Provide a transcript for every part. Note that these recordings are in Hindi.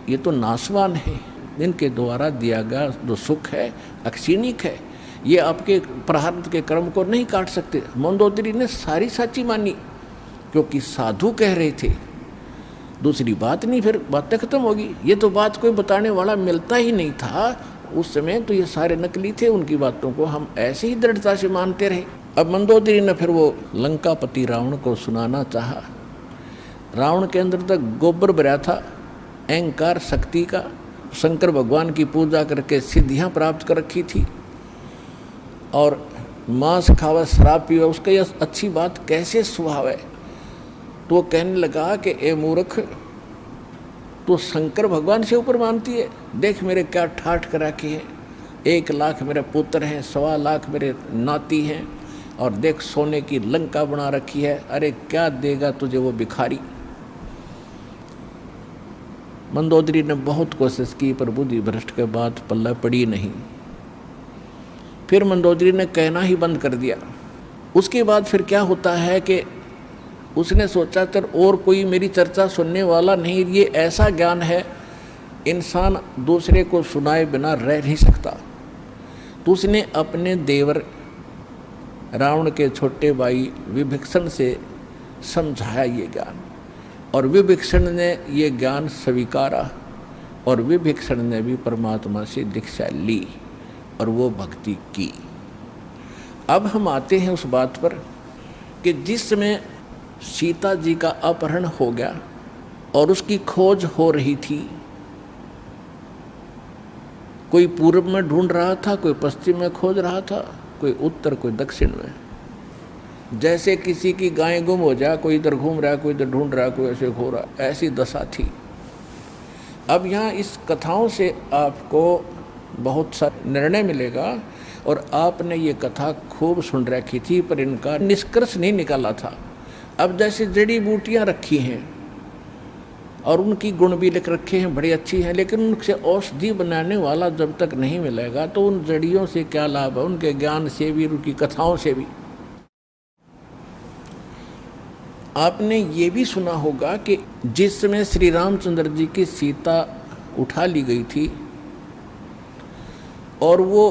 ये तो नाशवान है, इनके द्वारा दिया गया जो सुख है अक्षीणिक है, ये आपके प्रारब्ध के कर्म को नहीं काट सकते। मंदोदरी ने सारी साची मानी क्योंकि साधु कह रहे थे, दूसरी बात नहीं, फिर बातें खत्म होगी। ये तो बात कोई बताने वाला मिलता ही नहीं था उस समय, तो ये सारे नकली थे, उनकी बातों को हम ऐसे ही दृढ़ता से मानते रहे। अब मंदोदरी ने फिर वो लंकापति रावण को सुनाना चाहा। रावण के अंदर तक गोबर भरा था अहंकार शक्ति का, शंकर भगवान की पूजा करके सिद्धियां प्राप्त कर रखी थी, और मांस खावा शराब पीवा उसका यह अच्छी बात कैसे स्वभाव है। तो वो कहने लगा कि ए मूर्ख, तो शंकर भगवान से ऊपर मानती है, देख मेरे क्या ठाठ करा के है, 1 लाख मेरे पुत्र हैं, 1.25 लाख मेरे नाती हैं, और देख सोने की लंका बना रखी है, अरे क्या देगा तुझे वो भिखारी। मंदोदरी ने बहुत कोशिश की पर बुद्धि भ्रष्ट के बाद पल्ला पड़ी नहीं। फिर मंदोदरी ने कहना ही बंद कर दिया। उसके बाद फिर क्या होता है कि उसने सोचा तर और कोई मेरी चर्चा सुनने वाला नहीं, ये ऐसा ज्ञान है इंसान दूसरे को सुनाए बिना रह नहीं सकता। तो उसने अपने देवर रावण के छोटे भाई विभीषण से समझाया ये ज्ञान, और विभीषण ने ये ज्ञान स्वीकारा, और विभीषण ने भी परमात्मा से दीक्षा ली और वो भक्ति की। अब हम आते हैं उस बात पर कि जिस समय सीता जी का अपहरण हो गया और उसकी खोज हो रही थी, कोई पूर्व में ढूंढ रहा था, कोई पश्चिम में खोज रहा था, कोई उत्तर कोई दक्षिण में। जैसे किसी की गाय गुम हो जाए, कोई इधर घूम रहा है, कोई इधर ढूंढ रहा है, कोई ऐसे हो रहा, ऐसी दशा थी। अब यहाँ इस कथाओं से आपको बहुत सा निर्णय मिलेगा, और आपने ये कथा खूब सुन रखी थी पर इनका निष्कर्ष नहीं निकाला था। अब जैसे जड़ी बूटियाँ रखी हैं और उनकी गुण भी लिख रखे हैं, बड़ी अच्छी हैं, लेकिन उनसे औषधि बनाने वाला जब तक नहीं मिलेगा तो उन जड़ियों से क्या लाभ है, उनके ज्ञान से भी, उनकी कथाओं से भी। आपने ये भी सुना होगा कि जिस समय श्री रामचंद्र जी की सीता उठा ली गई थी और वो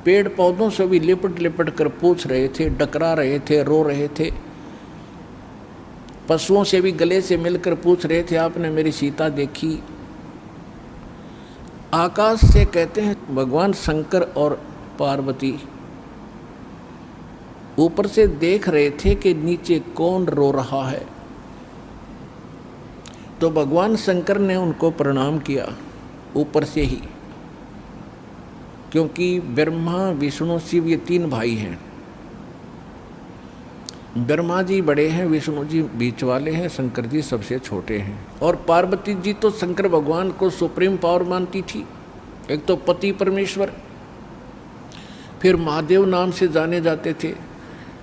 पेड़ पौधों से भी लिपट लिपट कर पूछ रहे थे, डकरा रहे थे, रो रहे थे, पशुओं से भी गले से मिलकर पूछ रहे थे, आपने मेरी सीता देखी। आकाश से कहते हैं भगवान शंकर और पार्वती ऊपर से देख रहे थे कि नीचे कौन रो रहा है। तो भगवान शंकर ने उनको प्रणाम किया ऊपर से ही, क्योंकि ब्रह्मा विष्णु शिव ये 3 भाई हैं। ब्रह्मा जी बड़े हैं, विष्णु जी बीच वाले हैं, शंकर जी सबसे छोटे हैं। और पार्वती जी तो शंकर भगवान को सुप्रीम पावर मानती थी, एक तो पति परमेश्वर, फिर महादेव नाम से जाने जाते थे।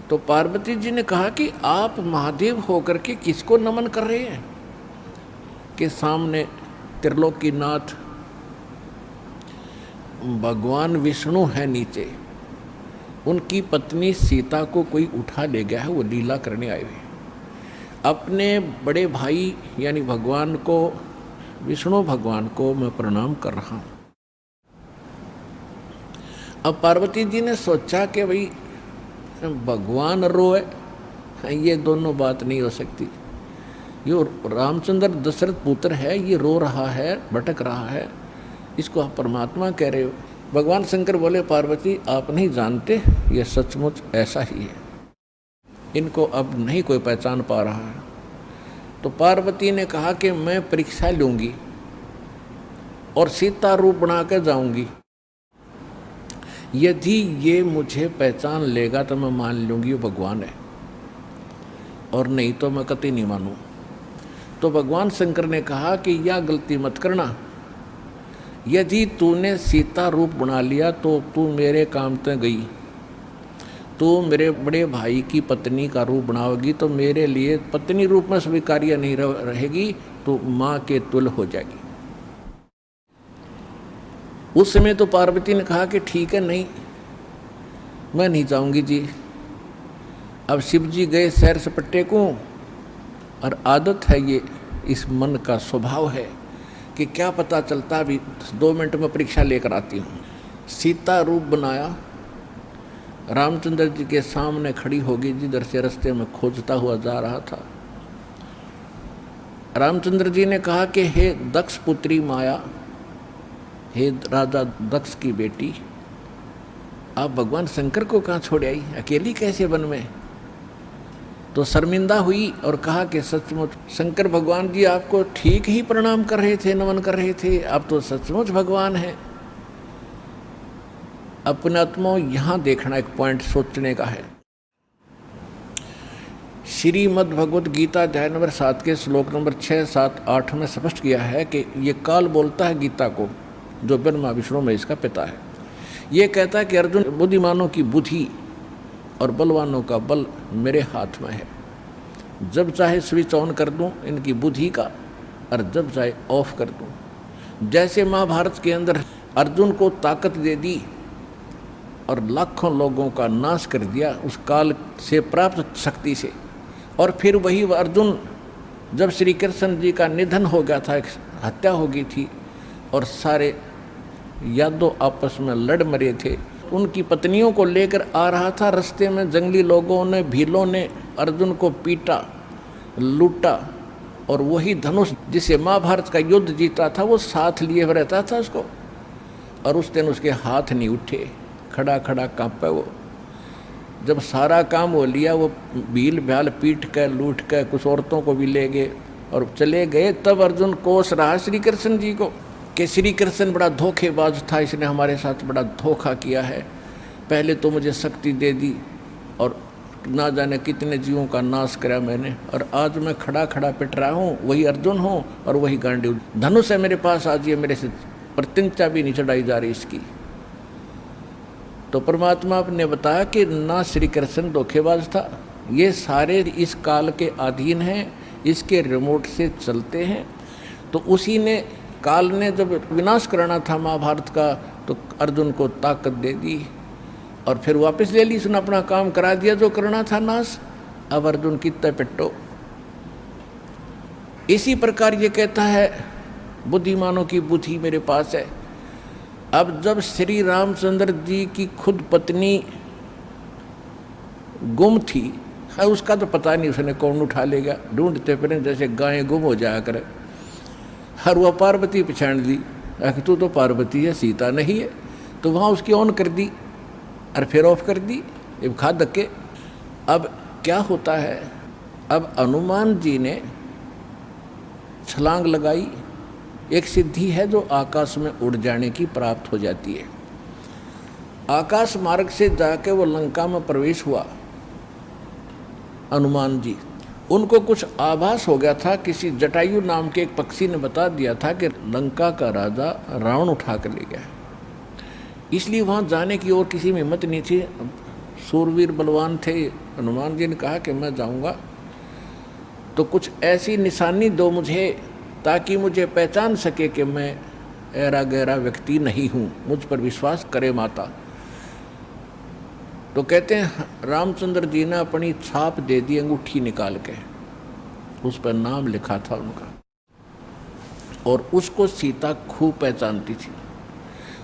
तो पार्वती जी ने कहा कि आप महादेव होकर के किसको नमन कर रहे हैं, कि सामने त्रिलोकीनाथ भगवान विष्णु है, नीचे उनकी पत्नी सीता को कोई उठा ले गया है, वो लीला करने आए हुए। अपने बड़े भाई यानी भगवान को, विष्णु भगवान को मैं प्रणाम कर रहा हूँ। अब पार्वती जी ने सोचा कि भाई भगवान रोए, ये दोनों बात नहीं हो सकती। ये रामचंद्र दशरथ पुत्र है, ये रो रहा है, भटक रहा है, इसको आप परमात्मा कह रहे हो। भगवान शंकर बोले पार्वती आप नहीं जानते, ये सचमुच ऐसा ही है, इनको अब नहीं कोई पहचान पा रहा है। तो पार्वती ने कहा कि मैं परीक्षा लूँगी और सीता रूप बना कर जाऊँगी, यदि ये मुझे पहचान लेगा तो मैं मान लूँगी वो भगवान है, और नहीं तो मैं कतई नहीं मानूँ। तो भगवान शंकर ने कहा कि यह गलती मत करना, यदि तूने सीता रूप बना लिया तो तू मेरे काम तक गई, तू मेरे बड़े भाई की पत्नी का रूप बनाओगी तो मेरे लिए पत्नी रूप में स्वीकार्य नहीं रहेगी, तो माँ के तुल्य हो जाएगी। उस समय तो पार्वती ने कहा कि ठीक है, नहीं मैं नहीं जाऊंगी जी। अब शिव जी गए सैर सपट्टे को, और आदत है ये, इस मन का स्वभाव है कि क्या पता चलता, अभी 2 मिनट में परीक्षा लेकर आती हूँ। सीता रूप बनाया, रामचंद्र जी के सामने खड़ी होगी, जिधर से रास्ते में खोजता हुआ जा रहा था। रामचंद्र जी ने कहा कि हे दक्ष पुत्री माया, हे राजा दक्ष की बेटी, आप भगवान शंकर को कहाँ छोड़ आई, अकेली कैसे वन में? तो शर्मिंदा हुई और कहा कि सचमुच शंकर भगवान जी आपको ठीक ही प्रणाम कर रहे थे, नमन कर रहे थे, आप तो सचमुच भगवान हैं। अपने आत्मा यहाँ देखना एक पॉइंट सोचने का है। श्रीमद् भगवद गीता अध्याय नंबर 7 के श्लोक नंबर 6, 7, 8 में स्पष्ट किया है कि ये काल बोलता है गीता को, जो ब्रह्मा विष्णु में इसका पिता है। ये कहता है कि अर्जुन, बुद्धिमानों की बुद्धि और बलवानों का बल मेरे हाथ में है। जब चाहे स्विच ऑन कर दूं इनकी बुद्धि का, और जब चाहे ऑफ कर दूं। जैसे महाभारत के अंदर अर्जुन को ताकत दे दी और लाखों लोगों का नाश कर दिया उस काल से प्राप्त शक्ति से, और फिर वही अर्जुन जब श्री कृष्ण जी का निधन हो गया था, एक हत्या हो गई थी और सारे यादव आपस में लड़ मरे थे, उनकी पत्नियों को लेकर आ रहा था। रास्ते में जंगली लोगों ने, भीलों ने अर्जुन को पीटा, लूटा, और वही धनुष जिसे महाभारत का युद्ध जीता था वो साथ लिए हुए रहता था उसको, और उस दिन उसके हाथ नहीं उठे, खड़ा खड़ा कांपे वो। जब सारा काम हो लिया, वो भील भ्याल पीट कर लूट कर कुछ औरतों को भी ले गए और चले गए, तब अर्जुन कोस रहा श्री कृष्ण जी को कि श्री कृष्ण बड़ा धोखेबाज था, इसने हमारे साथ बड़ा धोखा किया है। पहले तो मुझे शक्ति दे दी और ना जाने कितने जीवों का नाश करा मैंने, और आज मैं खड़ा खड़ा पिट रहा हूँ, वही अर्जुन हूँ और वही गांडी धनुष है मेरे पास, आज ये मेरे से प्रतिज्ञा भी नहीं चढ़ाई जा रही इसकी। तो परमात्मा ने बताया कि ना श्री कृष्ण धोखेबाज था, ये सारे इस काल के अधीन हैं, इसके रिमोट से चलते हैं। तो उसी ने, काल ने जब विनाश करना था महाभारत का, तो अर्जुन को ताकत दे दी और फिर वापस ले ली, उसने अपना काम करा दिया जो करना था नाश। अब अर्जुन कितना पिट्टो। इसी प्रकार ये कहता है बुद्धिमानों की बुद्धि मेरे पास है। अब जब श्री रामचंद्र जी की खुद पत्नी गुम थी, उसका तो पता नहीं उसने कौन उठा लेगा, ढूंढते फिर जैसे गायें गुम हो जाया करे। हर वह पार्वती पहचान ली, तू तो पार्वती है, सीता नहीं है, तो वहाँ उसकी ऑन कर दी और फिर ऑफ कर दी, अब खा धक्के। अब क्या होता है, अब हनुमान जी ने छलांग लगाई, एक सिद्धि है जो आकाश में उड़ जाने की प्राप्त हो जाती है। आकाश मार्ग से जाके वो लंका में प्रवेश हुआ हनुमान जी। उनको कुछ आभास हो गया था, किसी जटायु नाम के एक पक्षी ने बता दिया था कि लंका का राजा रावण उठा कर ले गया, इसलिए वहाँ जाने की और किसी में हिम्मत नहीं थी। सूरवीर बलवान थे, हनुमान जी ने कहा कि मैं जाऊँगा तो कुछ ऐसी निशानी दो मुझे ताकि मुझे पहचान सके कि मैं ऐरा गहरा व्यक्ति नहीं हूँ, मुझ पर विश्वास करे माता। तो कहते हैं रामचंद्र जी ने अपनी छाप दे दी, अंगूठी निकाल के, उस पर नाम लिखा था उनका, और उसको सीता खूब पहचानती थी।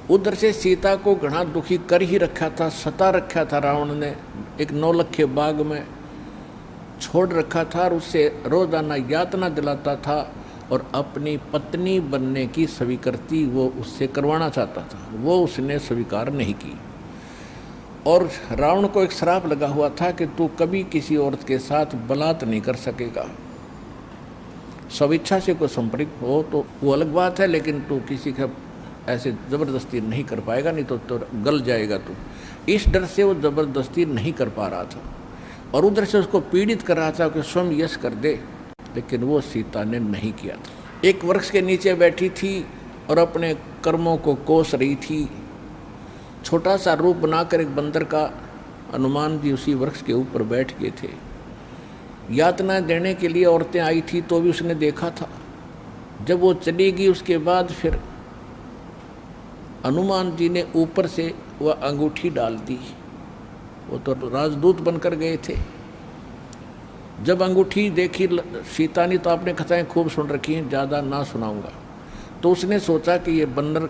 उधर से सीता को घना दुखी कर ही रखा था, सता रखा था रावण ने, एक नौलखे बाग में छोड़ रखा था और उससे रोजाना यातना दिलाता था और अपनी पत्नी बनने की स्वीकृति वो उससे करवाना चाहता था, वो उसने स्वीकार नहीं की। और रावण को एक श्राप लगा हुआ था कि तू कभी किसी औरत के साथ बलात् नहीं कर सकेगा, स्वेच्छा से कोई संपर्क हो तो वो अलग बात है, लेकिन तू किसी का ऐसे ज़बरदस्ती नहीं कर पाएगा, नहीं तो गल जाएगा तू। इस डर से वो ज़बरदस्ती नहीं कर पा रहा था और उधर से उसको पीड़ित कर रहा था कि स्वयं यश कर दे, लेकिन वो सीता ने नहीं किया था। एक वृक्ष के नीचे बैठी थी और अपने कर्मों को कोस रही थी। छोटा सा रूप बनाकर एक बंदर का हनुमान जी उसी वृक्ष के ऊपर बैठ गए थे। यातना देने के लिए औरतें आई थी तो भी उसने देखा था। जब वो चली गई उसके बाद फिर हनुमान जी ने ऊपर से वह अंगूठी डाल दी, वो तो राजदूत बनकर गए थे। जब अंगूठी देखी सीता ने तो आपने कथाएं खूब सुन रखी हैं, ज़्यादा ना सुनाऊंगा। तो उसने सोचा कि ये बंदर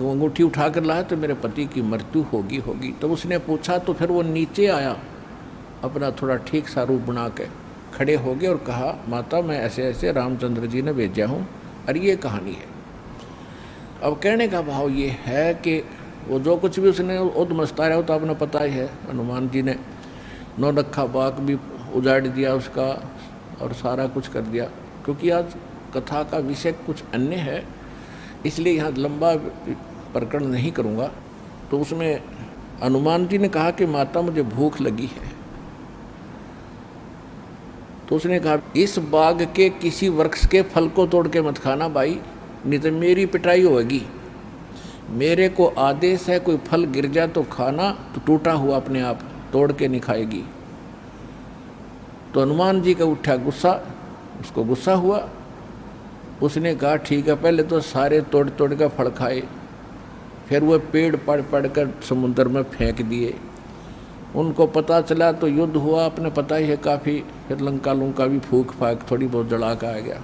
अंगूठी उठा कर लाया तो मेरे पति की मृत्यु होगी। तो उसने पूछा, तो फिर वो नीचे आया, अपना थोड़ा ठीक सा रूप बना के खड़े हो गए और कहा, माता मैं ऐसे ऐसे रामचंद्र जी ने भेजा हूँ और ये कहानी है। अब कहने का भाव ये है कि वो जो कुछ भी उसने उद्मस्ता रहा हो तो आपने पता ही है, हनुमान जी ने नौलखा बाग भी उजाड़ दिया उसका और सारा कुछ कर दिया। क्योंकि आज कथा का विषय कुछ अन्य है, इसलिए यहाँ लंबा प्रकरण नहीं करूँगा। तो उसमें हनुमान जी ने कहा कि माता मुझे भूख लगी है। तो उसने कहा, इस बाग के किसी वृक्ष के फल को तोड़ के मत खाना भाई, नहीं तो मेरी पिटाई होगी। मेरे को आदेश है, कोई फल गिर जाए तो खाना, तो टूटा हुआ अपने आप तोड़ के नहीं खाएगी। तो हनुमान जी का उठा गुस्सा, उसको गुस्सा हुआ। उसने कहा ठीक है, पहले तो सारे तोड़ तोड़ कर फल खाए, फिर वो पेड़ पड़ पड़ कर समुद्र में फेंक दिए। उनको पता चला तो युद्ध हुआ, अपने पता ही है काफ़ी, फिर लंका लुंका भी फूक फाक थोड़ी बहुत जला का आ गया।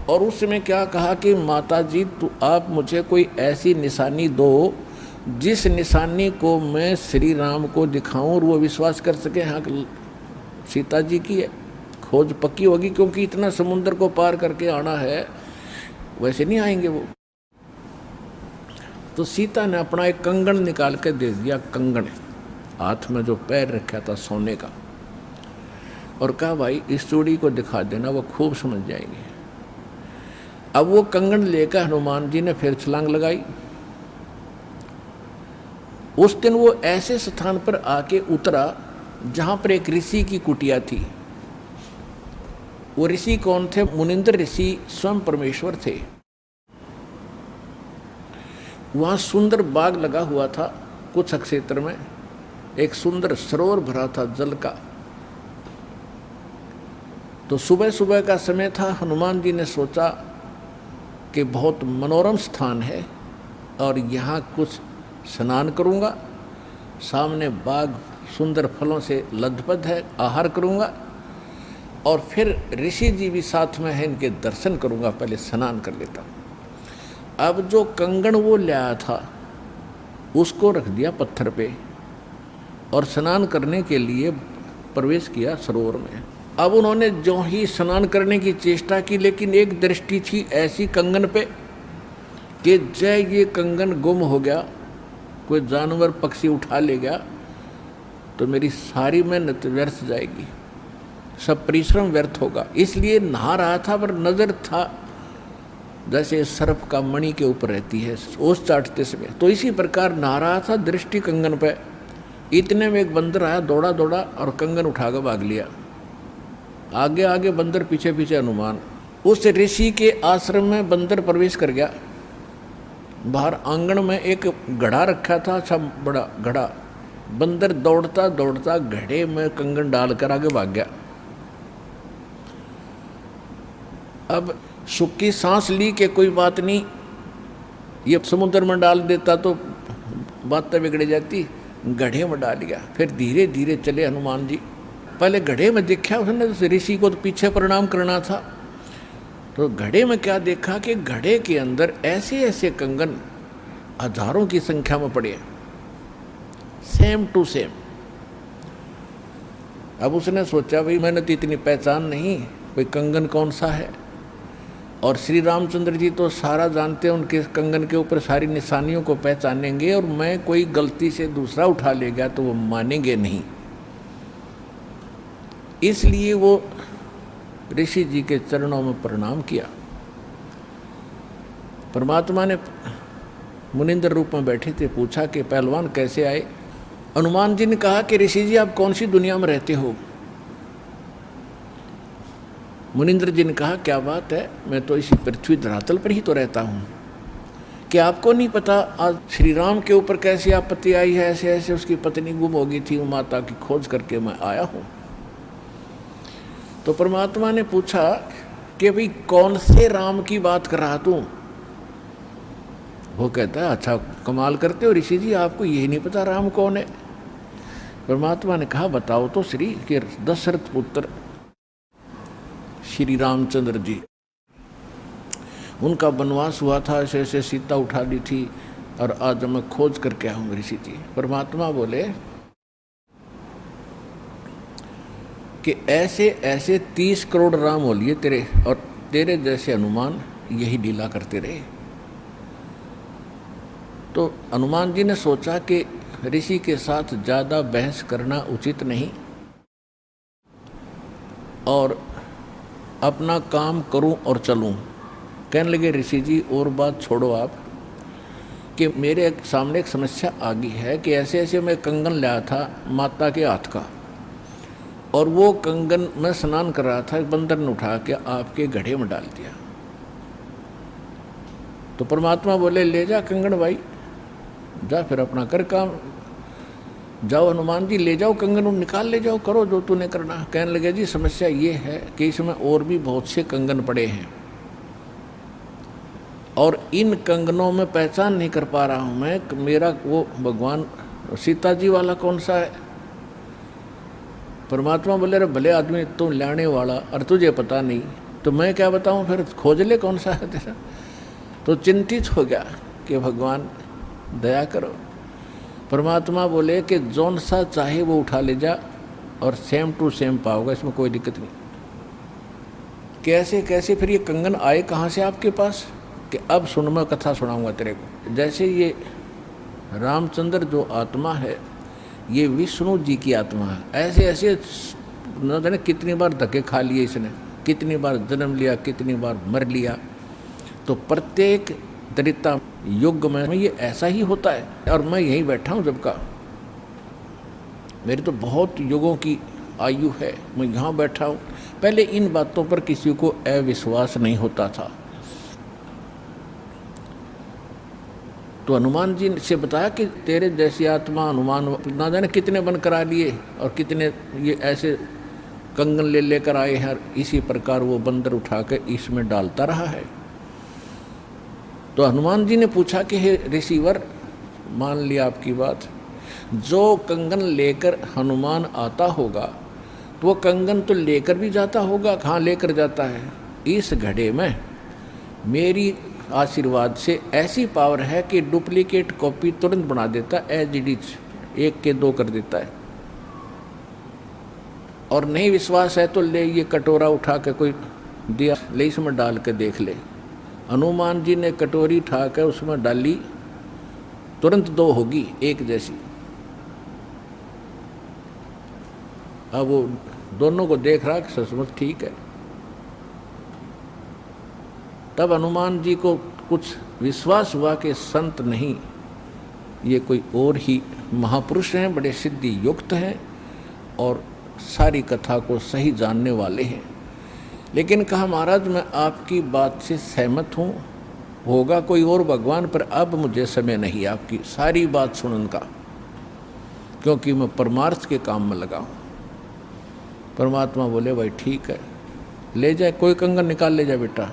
और उसमें क्या कहा कि माता जी तो आप मुझे कोई ऐसी निशानी दो जिस निशानी को मैं श्री राम को दिखाऊं और वो विश्वास कर सके हाँ सीता जी की है, खोज पक्की होगी। क्योंकि इतना समुद्र को पार करके आना है, वैसे नहीं आएंगे वो। तो सीता ने अपना एक कंगन निकाल के दे दिया, कंगन हाथ में जो पैर रखा था सोने का, और कहा भाई इस चूड़ी को दिखा देना, वो खूब समझ जाएंगे। अब वो कंगन लेकर हनुमान जी ने फिर छलांग लगाई। उस दिन वो ऐसे स्थान पर आके उतरा जहां पर एक ऋषि की कुटिया थी। वो ऋषि कौन थे? मुनिंद्र ऋषि स्वयं परमेश्वर थे। वहां सुंदर बाग लगा हुआ था, कुछ क्षेत्र में एक सुंदर सरोवर भरा था जल का। तो सुबह सुबह का समय था। हनुमान जी ने सोचा कि बहुत मनोरम स्थान है और यहाँ कुछ स्नान करूँगा, सामने बाग सुंदर फलों से लदपद है, आहार करूँगा और फिर ऋषि जी भी साथ में हैं, इनके दर्शन करूँगा, पहले स्नान कर लेता हूँ। अब जो कंगन वो लाया था उसको रख दिया पत्थर पे और स्नान करने के लिए प्रवेश किया सरोवर में। अब उन्होंने जो ही स्नान करने की चेष्टा की, लेकिन एक दृष्टि थी ऐसी कंगन पे कि जय ये कंगन गुम हो गया, कोई जानवर पक्षी उठा ले गया तो मेरी सारी मेहनत व्यर्थ जाएगी, सब परिश्रम व्यर्थ होगा। इसलिए नहा रहा था पर नज़र था जैसे सर्प का मणि के ऊपर रहती है ओस चाटते समय, तो इसी प्रकार नहा रहा था, दृष्टि कंगन पे। इतने में एक बंदर आया, दौड़ा दौड़ा और कंगन उठाकर भाग लिया। आगे आगे बंदर, पीछे पीछे हनुमान। उस ऋषि के आश्रम में बंदर प्रवेश कर गया। बाहर आंगन में एक घड़ा रखा था, अच्छा बड़ा घड़ा। बंदर दौड़ता दौड़ता घड़े में कंगन डालकर आगे भाग गया। अब सुख की सांस ली कि कोई बात नहीं, ये समुद्र में डाल देता तो बात बिगड़ जाती। घड़े में डाल गया। फिर धीरे धीरे चले हनुमान जी। पहले घड़े में देखा उसने, ऋषि को तो पीछे प्रणाम करना था, तो घड़े में क्या देखा कि घड़े के अंदर ऐसे ऐसे कंगन हजारों की संख्या में पड़े, सेम टू सेम। अब उसने सोचा भाई मैंने तो इतनी पहचान नहीं, कोई कंगन कौन सा है। और श्री रामचंद्र जी तो सारा जानते हैं, उनके कंगन के ऊपर सारी निशानियों को पहचानेंगे, और मैं कोई गलती से दूसरा उठा ले गया तो वो मानेंगे नहीं। इसलिए वो ऋषि जी के चरणों में प्रणाम किया। परमात्मा ने मुनिंद्र रूप में बैठे थे, पूछा कि पहलवान कैसे आए। हनुमान जी ने कहा कि ऋषि जी आप कौन सी दुनिया में रहते हो। मुनिंद्र जी ने कहा क्या बात है, मैं तो इसी पृथ्वी धरातल पर ही तो रहता हूँ, क्या आपको नहीं पता आज श्री राम के ऊपर कैसी आपत्ति आई है, ऐसे ऐसे उसकी पत्नी गुम हो गई थी, वो माता की खोज करके मैं आया हूँ। तो परमात्मा ने पूछा कि भाई कौन से राम की बात कर रहा तू। वो कहता है अच्छा कमाल करते हो ऋषि जी, आपको यही नहीं पता राम कौन है। परमात्मा ने कहा बताओ तो श्री, कि दशरथ पुत्र श्री रामचंद्र जी। उनका वनवास हुआ था, ऐसे ऐसे सीता उठा ली थी और आज मैं खोज करके आऊँ ऋषि जी। परमात्मा बोले कि ऐसे ऐसे 30 करोड़ राम हो लिए तेरे, और तेरे जैसे हनुमान यही लीला करते रहे। तो हनुमान जी ने सोचा कि ऋषि के साथ ज़्यादा बहस करना उचित नहीं और अपना काम करूं और चलूं। कहने लगे ऋषि जी और बात छोड़ो आप, कि मेरे सामने एक समस्या आ गई है कि ऐसे ऐसे मैं कंगन लाया था माता के हाथ का, और वो कंगन मैं स्नान कर रहा था, बंदर ने उठा के आपके घड़े में डाल दिया। तो परमात्मा बोले ले जा कंगन भाई, जा फिर अपना कर काम, जाओ हनुमान जी ले जाओ कंगन, निकाल ले जाओ, करो जो तूने करना। कहने लगे जी समस्या ये है कि इसमें और भी बहुत से कंगन पड़े हैं और इन कंगनों में पहचान नहीं कर पा रहा हूँ मैं, मेरा वो भगवान सीता जी वाला कौन सा है। परमात्मा बोले रे भले आदमी तुम लाने वाला और तुझे पता नहीं तो मैं क्या बताऊँ, फिर खोज ले कौन सा है तेरा। तो चिंतित हो गया कि भगवान दया करो। परमात्मा बोले कि जौन सा चाहे वो उठा ले जा और सेम टू सेम पाओगे, इसमें कोई दिक्कत नहीं। कैसे कैसे फिर ये कंगन आए कहाँ से आपके पास, कि अब सुन मैं कथा सुनाऊंगा तेरे को। जैसे ये रामचंद्र जो आत्मा है ये विष्णु जी की आत्मा है, ऐसे ऐसे न जाने कितनी बार धक्के खा लिए इसने, कितनी बार जन्म लिया, कितनी बार मर लिया। तो प्रत्येक त्रेता युग में ये ऐसा ही होता है। और मैं यहीं बैठा हूँ जब का, मेरी तो बहुत युगों की आयु है, मैं यहाँ बैठा हूँ। पहले इन बातों पर किसी को अविश्वास नहीं होता था। तो हनुमान जी से बताया कि तेरे जैसी आत्मा हनुमान ना जाने कितने बन करा लिए और कितने ये ऐसे कंगन ले लेकर आए हैं, इसी प्रकार वो बंदर उठा कर इसमें डालता रहा है। तो हनुमान जी ने पूछा कि हे ऋषिवर, मान लिया आपकी बात, जो कंगन लेकर हनुमान आता होगा तो वो कंगन तो लेकर भी जाता होगा, कहाँ लेकर जाता है, इस घड़े में मेरी आशीर्वाद से ऐसी पावर है कि डुप्लीकेट कॉपी तुरंत बना देता, एज इट इज 1 के 2 कर देता है। और नहीं विश्वास है तो ले ये कटोरा उठा के कोई दिया ले इसमें डाल के देख ले। हनुमान जी ने कटोरी उठा कर उसमें डाली, तुरंत 2 होगी, 1 जैसी। अब वो दोनों को देख रहा कि सचमुच ठीक है। तब हनुमान जी को कुछ विश्वास हुआ कि संत नहीं, ये कोई और ही महापुरुष हैं, बड़े सिद्धि युक्त हैं और सारी कथा को सही जानने वाले हैं। लेकिन कहा महाराज मैं आपकी बात से सहमत हूँ, होगा कोई और भगवान, पर अब मुझे समय नहीं आपकी सारी बात सुनने का, क्योंकि मैं परमार्थ के काम में लगा हूँ। परमात्मा बोले भाई ठीक है, ले जाए, कोई कंगन निकाल ले जाए बेटा,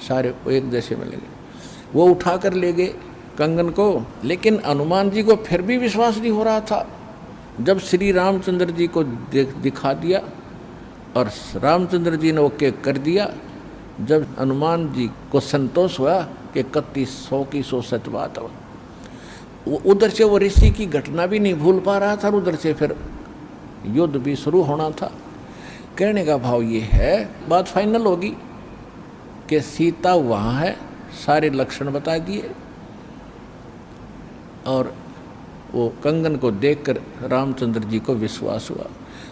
सारे एक जैसे में लगे। वो उठा कर ले गए कंगन को। लेकिन हनुमान जी को फिर भी विश्वास नहीं हो रहा था। जब श्री रामचंद्र जी को दिखा दिया और रामचंद्र जी ने ओके कर दिया, जब हनुमान जी को संतोष हुआ कि 3100 की 100 सच बात है, वो उधर से वो ऋषि की घटना भी नहीं भूल पा रहा था, उधर से फिर युद्ध भी शुरू होना था। कहने का भाव ये है, बात फाइनल होगी कि सीता वहाँ है, सारे लक्षण बता दिए, और वो कंगन को देखकर रामचंद्र जी को विश्वास हुआ।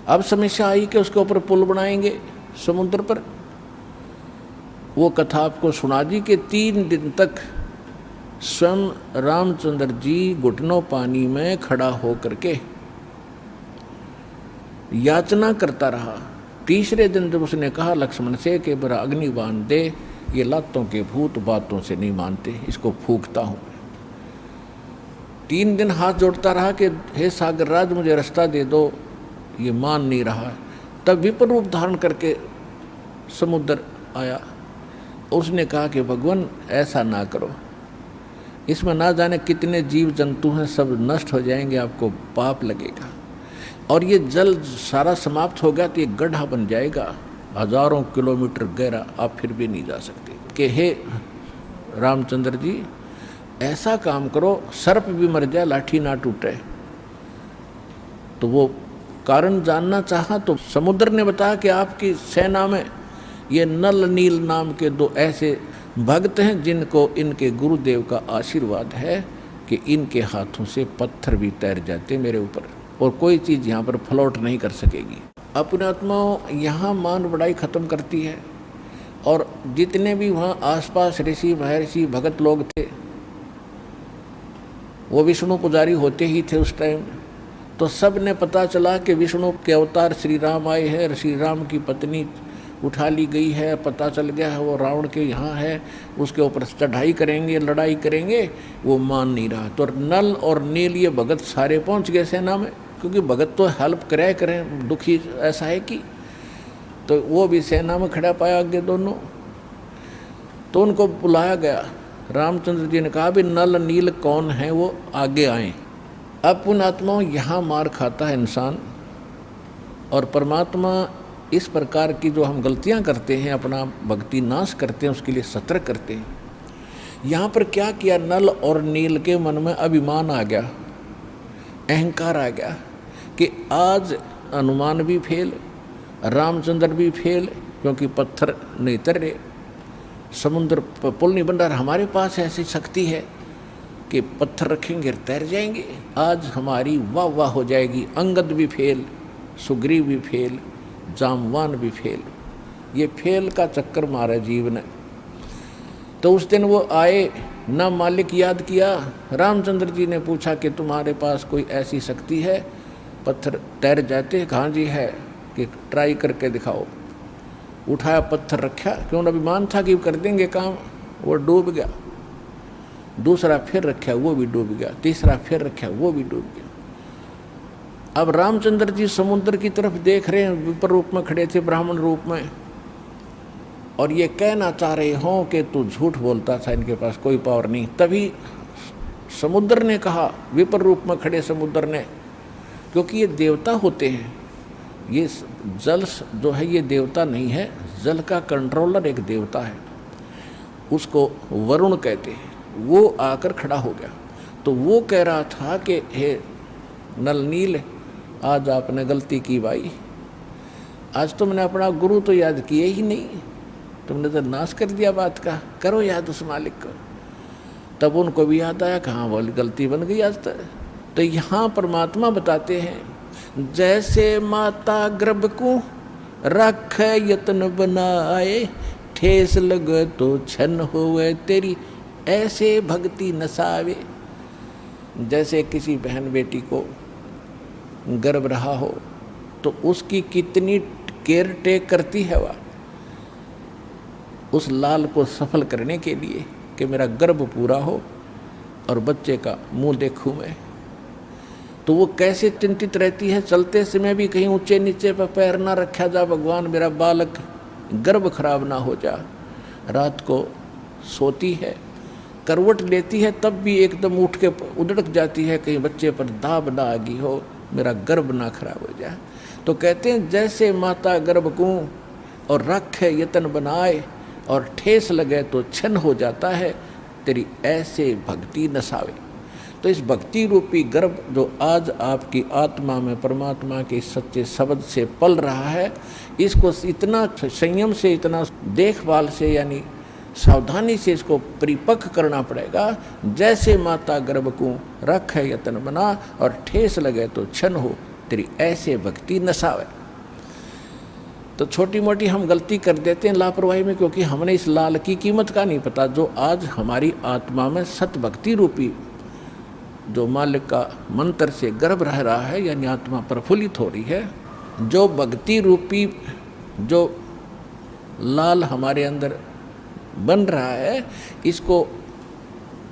अब समस्या आई कि उसके ऊपर पुल बनाएंगे समुद्र पर। वो कथा आपको सुना दी कि 3 दिन तक स्वयं रामचंद्र जी घुटनों पानी में खड़ा होकर के याचना करता रहा। तीसरे दिन जब उसने कहा लक्ष्मण से कि बड़ा अग्नि बांध दे, ये लातों के भूत बातों से नहीं मानते, इसको फूंकता हूँ। 3 दिन हाथ जोड़ता रहा कि हे सागर राज मुझे रास्ता दे दो, ये मान नहीं रहा। तब विपर रूप धारण करके समुद्र आया। उसने कहा कि भगवान ऐसा ना करो, इसमें ना जाने कितने जीव जंतु हैं, सब नष्ट हो जाएंगे, आपको पाप लगेगा। और ये जल सारा समाप्त हो गया तो ये गड्ढा बन जाएगा 1000 किलोमीटर गहरा, आप फिर भी नहीं जा सकते। कि हे रामचंद्र जी ऐसा काम करो सर्प भी मर जाए लाठी ना टूटे। तो वो कारण जानना चाहा तो समुद्र ने बताया कि आपकी सेना में ये नल नील नाम के 2 ऐसे भक्त हैं जिनको इनके गुरुदेव का आशीर्वाद है कि इनके हाथों से पत्थर भी तैर जाते मेरे ऊपर और कोई चीज़ यहाँ पर फ्लोट नहीं कर सकेगी। अपने आत्माओं यहाँ मान बढ़ाई खत्म करती है और जितने भी वहाँ आसपास ऋषि महर्षि भगत लोग थे वो विष्णु पुजारी होते ही थे उस टाइम। तो सब ने पता चला कि विष्णु के अवतार श्री राम आए हैं, श्री राम की पत्नी उठा ली गई है, पता चल गया है वो रावण के यहाँ है, उसके ऊपर चढ़ाई करेंगे, लड़ाई करेंगे। वो मान नहीं रहा। तो नल और नील ये भगत सारे पहुँच गए सेना में, क्योंकि भगत तो हेल्प करें दुखी ऐसा है कि। तो वो भी सेना में खड़ा पाया आगे दोनों। तो उनको बुलाया गया। रामचंद्र जी ने कहा भी नल नील कौन है वो आगे आए। अब पुण्यात्माओं यहाँ मार खाता है इंसान और परमात्मा इस प्रकार की जो हम गलतियाँ करते हैं, अपना भक्ति नाश करते हैं, उसके लिए सतर्क करते हैं। यहाँ पर क्या किया, नल और नील के मन में अभिमान आ गया, अहंकार आ गया कि आज हनुमान भी फेल, रामचंद्र भी फेल, क्योंकि पत्थर नहीं तर रहे, समुद्र पुल नहीं बन रहा। हमारे पास ऐसी शक्ति है कि पत्थर रखेंगे तैर जाएंगे, आज हमारी वाह वाह हो जाएगी। अंगद भी फेल, सुग्रीव भी फेल, जामवान भी फेल। ये फेल का चक्कर मारा जीव ने। तो उस दिन वो आए, ना मालिक याद किया। रामचंद्र जी ने पूछा कि तुम्हारे पास कोई ऐसी शक्ति है पत्थर तैर जाते? कहाँ जी है, कि ट्राई करके दिखाओ। उठाया, पत्थर रखा, क्यों अभिमान था कि कर देंगे काम, वो डूब गया। दूसरा फिर रखा, वो भी डूब गया। तीसरा फिर रखा, वो भी डूब गया। अब रामचंद्र जी समुद्र की तरफ देख रहे हैं, विपर रूप में खड़े थे, ब्राह्मण रूप में, और ये कहना चाह रहे हों कि तू झूठ बोलता था, इनके पास कोई पावर नहीं। तभी समुद्र ने कहा, विपर रूप में खड़े समुद्र ने, क्योंकि ये देवता होते हैं, ये जल जो है ये देवता नहीं है, जल का कंट्रोलर एक देवता है, उसको वरुण कहते हैं। वो आकर खड़ा हो गया। तो वो कह रहा था कि हे नल नील, आज आपने गलती की भाई, आज तुमने अपना गुरु तो याद किए ही नहीं, तुमने तो नाश कर दिया बात का। करो याद उस मालिक को। तब उनको भी याद आया, कहाँ बोल गलती बन गई आज तक। तो यहाँ परमात्मा बताते हैं, जैसे माता गर्भ को रख यत्न बनाए, ठेस लगे तो छन होवे तेरी ऐसे भक्ति नसावे। जैसे किसी बहन बेटी को गर्भ रहा हो तो उसकी कितनी केयर टेक करती है वह उस लाल को सफल करने के लिए कि मेरा गर्भ पूरा हो और बच्चे का मुंह देखूं मैं। तो वो कैसे चिंतित रहती है, चलते समय भी कहीं ऊंचे नीचे पर पैर ना रखा जा, भगवान मेरा बालक गर्भ खराब ना हो जा। रात को सोती है, करवट लेती है, तब भी एकदम उठ के उधड़क जाती है, कहीं बच्चे पर दाब ना आ गई हो, मेरा गर्भ ना खराब हो जाए। तो कहते हैं जैसे माता गर्भ को और रखे यतन बनाए और ठेस लगे तो छन हो जाता है, तेरी ऐसे भक्ति नसावे। तो इस भक्ति रूपी गर्भ जो आज आपकी आत्मा में परमात्मा के सच्चे शब्द से पल रहा है, इसको इतना संयम से, इतना देखभाल से, यानी सावधानी से इसको परिपक्व करना पड़ेगा। जैसे माता गर्भ को रखे यतन बना और ठेस लगे तो छन हो, तेरी ऐसे भक्ति नसावे। तो छोटी मोटी हम गलती कर देते हैं लापरवाही में, क्योंकि हमने इस लाल की कीमत का नहीं पता, जो आज हमारी आत्मा में सत भक्ति रूपी जो मालिक का मंत्र से गर्भ रह रहा है, यानी आत्मा प्रफुल्लित हो रही है, जो भक्ति रूपी जो लाल हमारे अंदर बन रहा है, इसको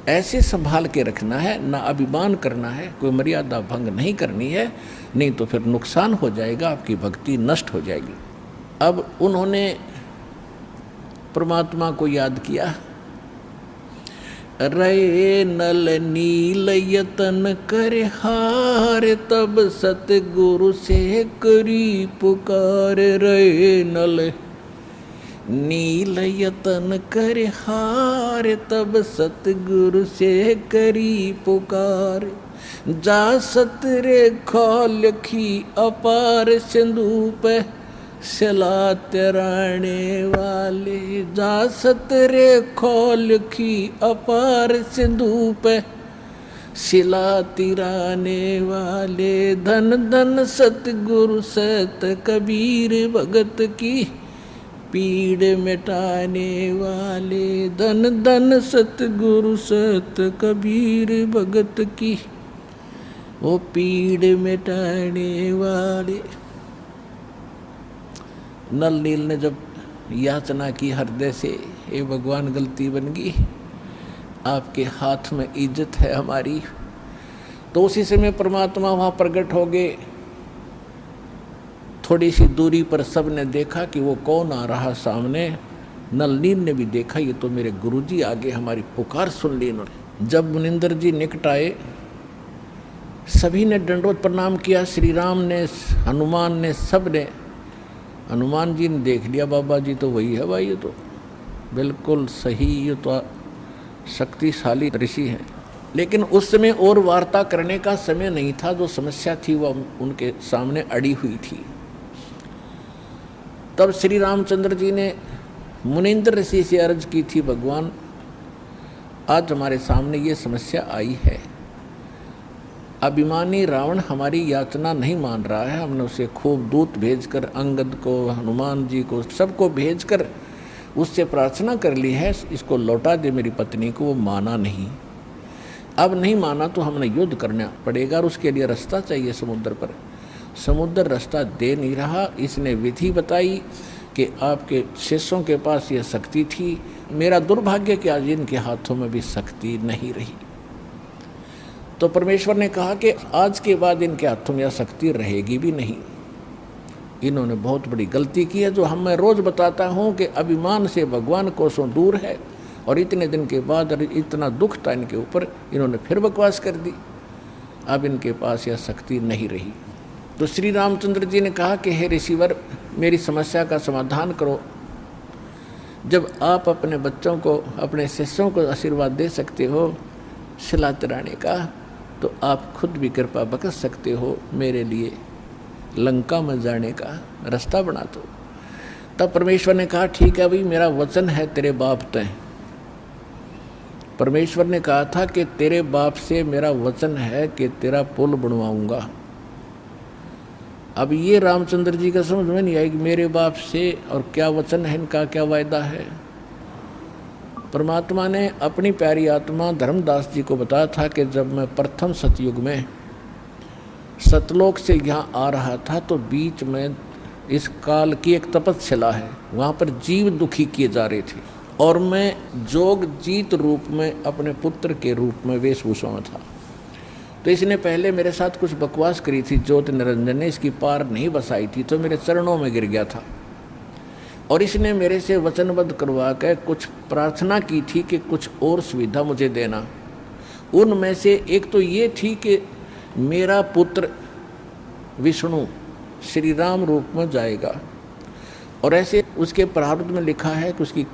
ऐसे संभाल के रखना है, ना अभिमान करना है, कोई मर्यादा भंग नहीं करनी है, नहीं तो फिर नुकसान हो जाएगा, आपकी भक्ति नष्ट हो जाएगी। अब उन्होंने परमात्मा को याद किया, रे नल नील यतन करे हार, तब सतगुरु से करी पुकार। रे नल नील यतन कर हार, तब सतगुरु से करी पुकार। जा सतरे खोल की अपार सिंधु पे सिला तिराने वाले। जा सतरे खोल की अपार सिंधु पे सिला तिराने वाले। धन धन सतगुरु सत कबीर भगत की पीड़ मिटाने वाले। धन धन सतगुरु सत कबीर भगत की वो पीड़ मिटाने वाले। नल नील ने जब याचना की हृदय से, हे भगवान गलती बन गई, आपके हाथ में इज्जत है हमारी, तो उसी समय परमात्मा वहाँ प्रकट हो गए। थोड़ी सी दूरी पर सब ने देखा कि वो कौन आ रहा सामने। नल नील ने भी देखा, ये तो मेरे गुरुजी आगे, हमारी पुकार सुन ली इन्होंने। जब मुनिंदर जी निकट आए, सभी ने दंडवत प्रणाम किया। श्री राम ने, हनुमान ने, सब ने। हनुमान जी ने देख लिया, बाबा जी तो वही है भाई, ये तो बिल्कुल सही, ये तो शक्तिशाली ऋषि हैं। लेकिन उस समय और वार्ता करने का समय नहीं था। जो समस्या थी वह उनके सामने अड़ी हुई थी। तब श्री रामचंद्र जी ने मुनिंद्र ऋषि से अर्ज की थी, भगवान आज हमारे सामने ये समस्या आई है। अभिमानी रावण हमारी याचना नहीं मान रहा है। हमने उसे खूब दूत भेजकर, अंगद को, हनुमान जी को, सबको भेजकर उससे प्रार्थना कर ली है, इसको लौटा दे मेरी पत्नी को। वो माना नहीं। अब नहीं माना तो हमने युद्ध करना पड़ेगा और उसके लिए रास्ता चाहिए समुद्र पर। समुद्र रास्ता दे नहीं रहा। इसने विधि बताई कि आपके शिष्यों के पास यह शक्ति थी। मेरा दुर्भाग्य कि आज इनके हाथों में भी शक्ति नहीं रही। तो परमेश्वर ने कहा कि आज के बाद इनके हाथों में यह शक्ति रहेगी भी नहीं। इन्होंने बहुत बड़ी गलती की है, जो हम मैं रोज़ बताता हूँ कि अभिमान से भगवान कोसों दूर है। और इतने दिन के बाद इतना दुख था इनके ऊपर, इन्होंने फिर बकवास कर दी। अब इनके पास यह शक्ति नहीं रही। तो श्री रामचंद्र जी ने कहा कि हे ऋषिवर, मेरी समस्या का समाधान करो। जब आप अपने बच्चों को, अपने शिष्यों को आशीर्वाद दे सकते हो सिला तिराने का, तो आप खुद भी कृपा बख्श सकते हो, मेरे लिए लंका में जाने का रास्ता बना दो। तब परमेश्वर ने कहा ठीक है भाई, मेरा वचन है तेरे बाप तय। परमेश्वर ने कहा था कि तेरे बाप से मेरा वचन है कि तेरा पुल बनवाऊंगा। अब ये रामचंद्र जी का समझ में नहीं आई कि मेरे बाप से और क्या वचन है इनका, क्या वायदा है। परमात्मा ने अपनी प्यारी आत्मा धर्मदास जी को बताया था कि जब मैं प्रथम सतयुग में सतलोक से यहाँ आ रहा था, तो बीच में इस काल की एक तपस्या है, वहाँ पर जीव दुखी किए जा रहे थे और मैं जोग जीत रूप में अपने पुत्र के रूप में वेशभूषा में था। तो इसने पहले मेरे साथ कुछ बकवास करी थी, ज्योति निरंजन ने इसकी पार नहीं बसाई थी, तो मेरे चरणों में गिर गया था। और इसने मेरे से वचनबद्ध करवा कर कुछ प्रार्थना की थी कि कुछ और सुविधा मुझे देना। उनमें से एक तो ये थी कि मेरा पुत्र विष्णु श्री राम रूप में जाएगा, और ऐसे उसके प्रारब्ध में लिखा है कि उसकी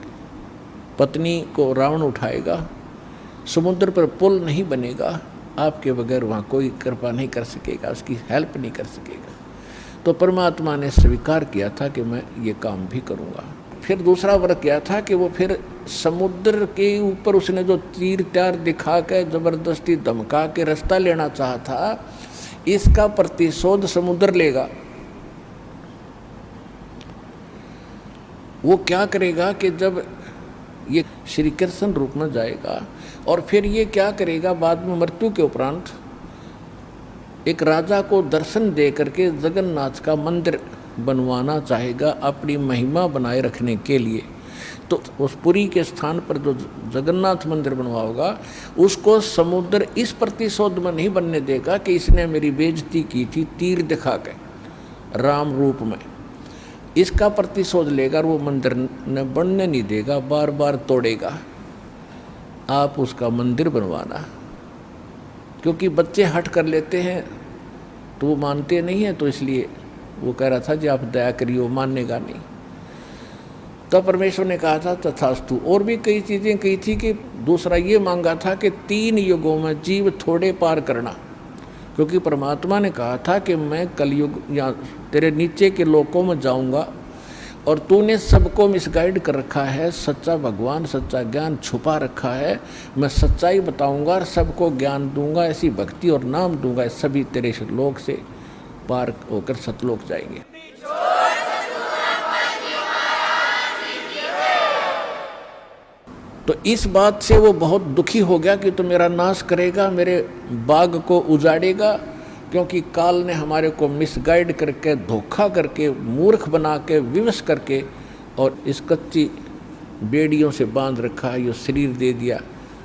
पत्नी को रावण उठाएगा, समुद्र पर पुल नहीं बनेगा, आपके बगैर वहाँ कोई कृपा नहीं कर सकेगा, उसकी हेल्प नहीं कर सकेगा। तो परमात्मा ने स्वीकार किया था कि मैं ये काम भी करूँगा। फिर दूसरा वर्ग क्या था कि वो फिर समुद्र के ऊपर उसने जो तीर त्यार दिखा के ज़बरदस्ती धमका के रास्ता लेना चाहा था, इसका प्रतिशोध समुद्र लेगा। वो क्या करेगा कि जब ये श्री कृष्ण रूप में जाएगा और फिर ये क्या करेगा, बाद में मृत्यु के उपरांत एक राजा को दर्शन दे करके जगन्नाथ का मंदिर बनवाना चाहेगा अपनी महिमा बनाए रखने के लिए। तो उस पुरी के स्थान पर जो जगन्नाथ मंदिर बनवाओगा, उसको समुद्र इस प्रतिशोध में नहीं बनने देगा कि इसने मेरी बेइज्जती की थी तीर दिखा के राम रूप में। इसका प्रतिशोध लेगा और वो मंदिर न बनने नहीं देगा, बार बार तोड़ेगा। आप उसका मंदिर बनवाना, क्योंकि बच्चे हट कर लेते हैं तो वो मानते नहीं हैं, तो इसलिए वो कह रहा था जी आप दया करिए, मानेगा नहीं। तब परमेश्वर ने कहा था तथास्तु। और भी कई चीज़ें कही थी कि दूसरा ये मांगा था कि 3 युगों में जीव थोड़े पार करना, क्योंकि परमात्मा ने कहा था कि मैं कलयुग या तेरे नीचे के लोकों में जाऊंगा और तूने सबको मिसगाइड कर रखा है, सच्चा भगवान सच्चा ज्ञान छुपा रखा है, मैं सच्चाई बताऊंगा और सबको ज्ञान दूंगा, ऐसी भक्ति और नाम दूंगा, सभी तेरे लोक से पार होकर सतलोक जाएंगे। तो इस बात से वो बहुत दुखी हो गया कि तो मेरा नाश करेगा, मेरे बाग को उजाड़ेगा, क्योंकि काल ने हमारे को मिसगाइड करके, धोखा करके, मूर्ख बना के, विवश करके और इस कच्ची बेड़ियों से बांध रखा है, ये शरीर दे दिया,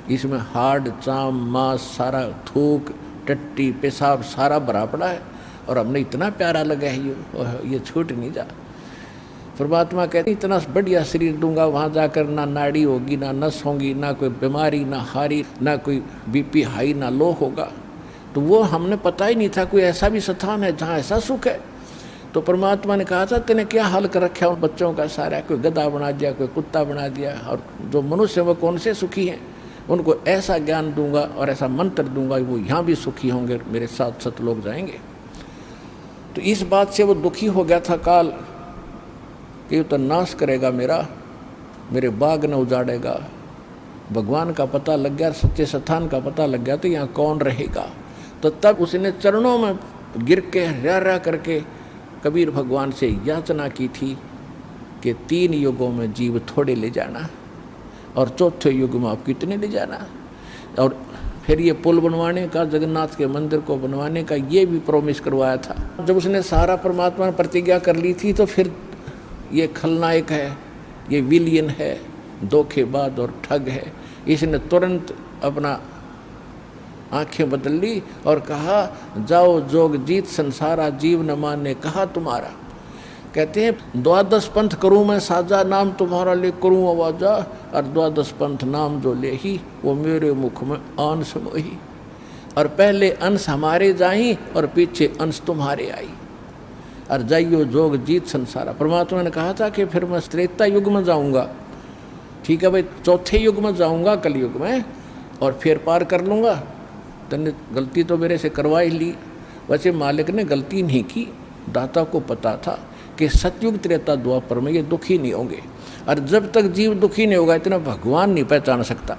इसमें हाड़ चाम मांस सारा थूक टट्टी पेशाब सारा भरा पड़ा है और हमने इतना प्यारा लगा है ये छूट नहीं जा। परमात्मा कहते इतना बढ़िया शरीर दूंगा, वहाँ जाकर ना नाड़ी होगी ना नस होगी, ना कोई बीमारी ना हारी, ना कोई बीपी हाई ना लो होगा। तो वो हमने पता ही नहीं था कोई ऐसा भी स्थान है जहाँ ऐसा सुख है। तो परमात्मा ने कहा था तेने क्या हाल कर रखा उन बच्चों का सारा, कोई गधा बना दिया, कोई कुत्ता बना दिया, और जो मनुष्य वो कौन से सुखी हैं, उनको ऐसा ज्ञान दूंगा और ऐसा मंत्र दूंगा वो यहाँ भी सुखी होंगे, मेरे साथ सतलोक जाएंगे। तो इस बात से वो दुखी हो गया था काल कि तो नाश करेगा मेरे बाग न उजाड़ेगा। भगवान का पता लग गया, सच्चे स्थान का पता लग गया तो यहाँ कौन रहेगा। तो तब उसने चरणों में गिर के रा करके कबीर भगवान से याचना की थी कि 3 युगों में जीव थोड़े ले जाना और चौथे युग में आप कितने ले जाना। और फिर ये पुल बनवाने का, जगन्नाथ के मंदिर को बनवाने का ये भी प्रॉमिस करवाया था। जब उसने सारा परमात्मा ने प्रतिज्ञा कर ली थी तो फिर ये खलनायक है, ये विलियन है, धोखेबाज और ठग है, इसने तुरंत अपना आंखें बदल ली और कहा जाओ जोग जीत संसारा, जीव न माने कहा तुम्हारा। कहते हैं 12 पंथ करूँ मैं साजा, नाम तुम्हारा ले करूँ आवाजा, और 12 पंथ नाम जो ले ही वो मेरे मुख में अंश मोही। और पहले अंश हमारे जाई और पीछे अंश तुम्हारे आई, और जाइयो जोग जीत संसारा। परमात्मा ने कहा था कि फिर मैं त्रेता युग में जाऊंगा, ठीक है भाई, चौथे युग में जाऊंगा कलयुग में और फिर पार कर लूँगा। तूने गलती तो मेरे से करवा ही ली। वैसे मालिक ने गलती नहीं की, दाता को पता था कि सतयुग त्रेता द्वापर में ये दुखी नहीं होंगे, और जब तक जीव दुखी नहीं होगा इतना भगवान नहीं पहचान सकता।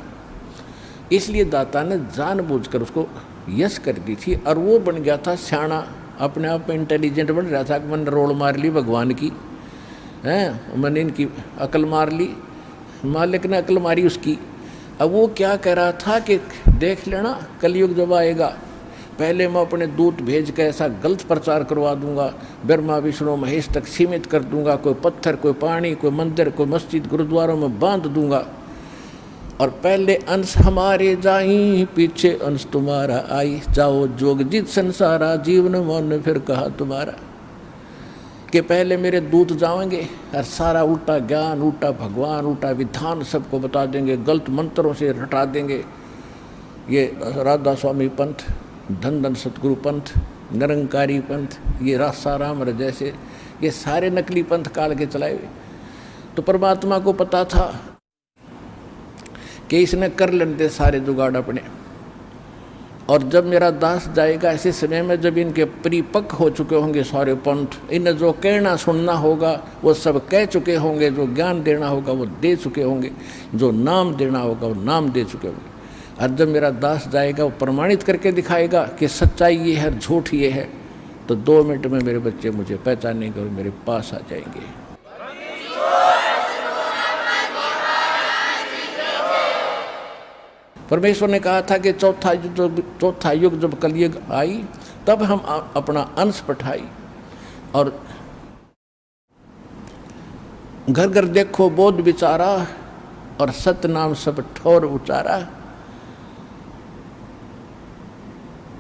इसलिए दाता ने जानबूझकर उसको यश कर दी थी, और वो बन गया था सियाणा, अपने आप में इंटेलिजेंट बन रहा था कि मैंने रोल मार ली भगवान की, हैं, मैंने इनकी अकल मार ली, मालिक ने अकल मारी उसकी। अब वो क्या कह रहा था कि देख लेना कलयुग जब आएगा, पहले मैं अपने दूत भेज कर ऐसा गलत प्रचार करवा दूंगा, ब्रह्मा विष्णु महेश तक सीमित कर दूंगा, कोई पत्थर कोई पानी कोई मंदिर कोई मस्जिद गुरुद्वारों में बांध दूंगा, और पहले अंश हमारे जाई पीछे अंश तुम्हारा आई, जाओ जोग जीत संसारा, जीवन मन फिर कहा तुम्हारा। कि पहले मेरे दूत जाएंगे और सारा उल्टा ज्ञान, उल्टा भगवान, उल्टा विधान सबको बता देंगे, गलत मंत्रों से रटा देंगे। ये राधा स्वामी पंथ, धन धन सतगुरु पंथ, निरंकारी पंथ, ये रासाराम जैसे ये सारे नकली पंथ काल के चलाए हुए। तो परमात्मा को पता था कि इसने कर लेते सारे जुगाड़ अपने, और जब मेरा दास जाएगा ऐसे समय में जब इनके परिपक्व हो चुके होंगे सारे पंथ, इन्हें जो कहना सुनना होगा वो सब कह चुके होंगे, जो ज्ञान देना होगा वो दे चुके होंगे, जो नाम देना होगा वो नाम दे चुके होंगे। और जब मेरा दास जाएगा वो प्रमाणित करके दिखाएगा कि सच्चाई ये है, झूठ ये है, तो 2 मिनट में मेरे बच्चे मुझे पहचानेंगे और मेरे पास आ जाएंगे। परमेश्वर ने कहा था कि चौथा युग जब कलयुग आई तब हम अपना अंश पठाई, और घर घर देखो बोध विचारा, और सत्य नाम सब ठोर उचारा।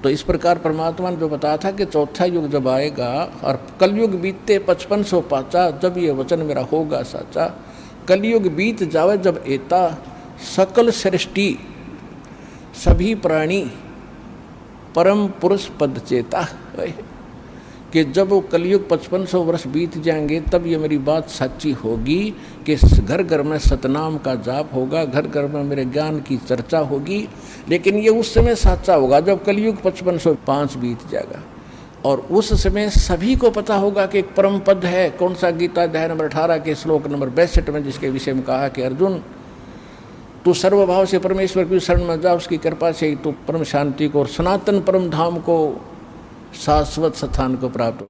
तो इस प्रकार परमात्मा ने जो बताया था कि चौथा युग जब आएगा और कलयुग बीतते 5500 पाचा, जब ये वचन मेरा होगा साचा। कलयुग बीत जावे जब एता, सकल सृष्टि सभी प्राणी परम पुरुष पद चेता। कि जब वो कलयुग 5500 वर्ष बीत जाएंगे तब ये मेरी बात सच्ची होगी कि घर घर में सतनाम का जाप होगा, घर घर में मेरे ज्ञान की चर्चा होगी। लेकिन ये उस समय सच्चा होगा जब कलयुग 5505 बीत जाएगा, और उस समय सभी को पता होगा कि एक परम पद है। कौन सा? गीता अध्याय नंबर 18 के श्लोक नंबर 62 में, जिसके विषय में कहा कि अर्जुन तू सर्वभाव से परमेश्वर की शरण में जा, उसकी कृपा से तू परम शांति को और सनातन परम धाम को, शाश्वत स्थान को प्राप्त